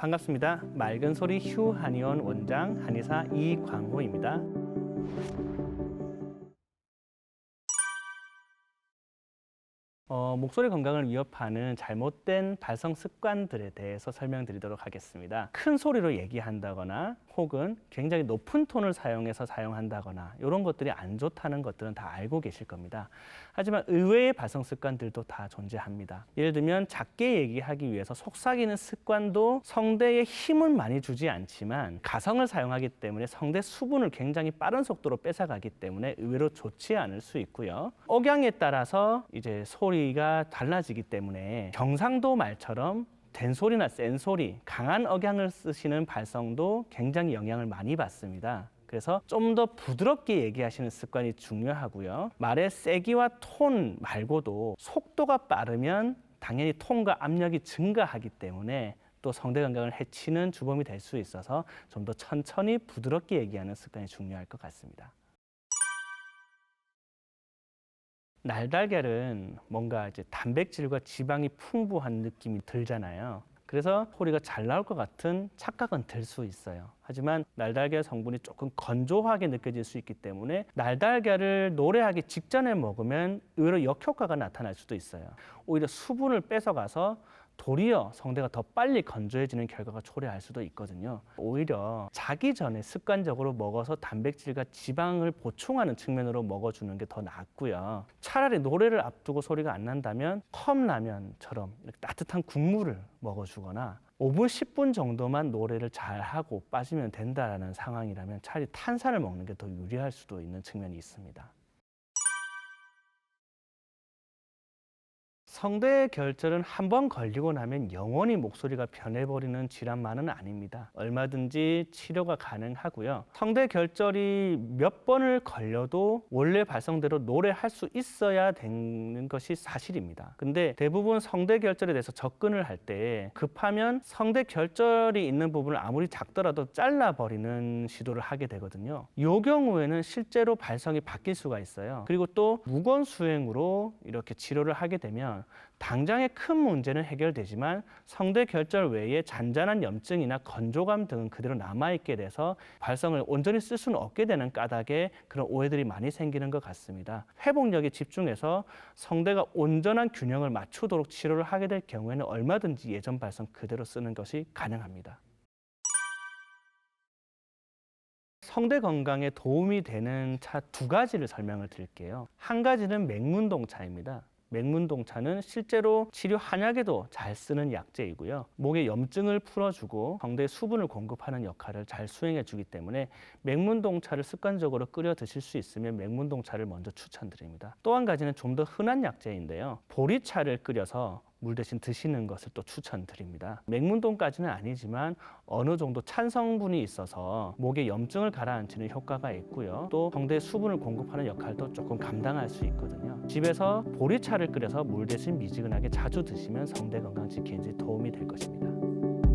반갑습니다. 맑은 소리 휴 한의원 원장 한의사 이광호입니다. 목소리 건강을 위협하는 잘못된 발성 습관들에 대해서 설명드리도록 하겠습니다. 큰 소리로 얘기한다거나 혹은 굉장히 높은 톤을 사용한다거나 이런 것들이 안 좋다는 것들은 다 알고 계실 겁니다. 하지만 의외의 발성 습관들도 다 존재합니다. 예를 들면 작게 얘기하기 위해서 속삭이는 습관도 성대에 힘은 많이 주지 않지만 가성을 사용하기 때문에 성대 수분을 굉장히 빠른 속도로 뺏어가기 때문에 의외로 좋지 않을 수 있고요. 억양에 따라서 이제 소리가 달라지기 때문에 경상도 말처럼 된소리나 센소리, 강한 억양을 쓰시는 발성도 굉장히 영향을 많이 받습니다. 그래서 좀 더 부드럽게 얘기하시는 습관이 중요하고요. 말의 세기와 톤 말고도 속도가 빠르면 당연히 톤과 압력이 증가하기 때문에 또 성대 건강을 해치는 주범이 될 수 있어서 좀 더 천천히 부드럽게 얘기하는 습관이 중요할 것 같습니다. 날달걀은 뭔가 이제 단백질과 지방이 풍부한 느낌이 들잖아요. 그래서 소리가 잘 나올 것 같은 착각은 들 수 있어요. 하지만 날달걀 성분이 조금 건조하게 느껴질 수 있기 때문에 날달걀을 노래하기 직전에 먹으면 의외로 역효과가 나타날 수도 있어요. 오히려 수분을 뺏어가서 도리어 성대가 더 빨리 건조해지는 결과가 초래할 수도 있거든요. 오히려 자기 전에 습관적으로 먹어서 단백질과 지방을 보충하는 측면으로 먹어주는 게 더 낫고요. 차라리 노래를 앞두고 소리가 안 난다면 컵라면처럼 이렇게 따뜻한 국물을 먹어주거나 5분, 10분 정도만 노래를 잘하고 빠지면 된다는 상황이라면 차라리 탄산을 먹는 게 더 유리할 수도 있는 측면이 있습니다. 성대 결절은 한 번 걸리고 나면 영원히 목소리가 변해버리는 질환만은 아닙니다. 얼마든지 치료가 가능하고요. 성대 결절이 몇 번을 걸려도 원래 발성대로 노래할 수 있어야 되는 것이 사실입니다. 근데 대부분 성대 결절에 대해서 접근을 할 때 급하면 성대 결절이 있는 부분을 아무리 작더라도 잘라버리는 시도를 하게 되거든요. 이 경우에는 실제로 발성이 바뀔 수가 있어요. 그리고 또 무건수행으로 이렇게 치료를 하게 되면 당장의 큰 문제는 해결되지만 성대 결절 외에 잔잔한 염증이나 건조감 등은 그대로 남아있게 돼서 발성을 온전히 쓸 수는 없게 되는 까닭에 그런 오해들이 많이 생기는 것 같습니다. 회복력에 집중해서 성대가 온전한 균형을 맞추도록 치료를 하게 될 경우에는 얼마든지 예전 발성 그대로 쓰는 것이 가능합니다. 성대 건강에 도움이 되는 차 두 가지를 설명을 드릴게요. 한 가지는 맹문동차입니다. 맹문동차는 실제로 치료 한약에도 잘 쓰는 약재이고요. 목의 염증을 풀어주고 성대에 수분을 공급하는 역할을 잘 수행해주기 때문에 맹문동차를 습관적으로 끓여 드실 수 있으면 맹문동차를 먼저 추천드립니다. 또 한 가지는 좀 더 흔한 약재인데요. 보리차를 끓여서 물 대신 드시는 것을 또 추천드립니다. 맹문동까지는 아니지만 어느 정도 찬 성분이 있어서 목에 염증을 가라앉히는 효과가 있고요. 또 성대에 수분을 공급하는 역할도 조금 감당할 수 있거든요. 집에서 보리차를 끓여서 물 대신 미지근하게 자주 드시면 성대 건강 지키는 데 도움이 될 것입니다.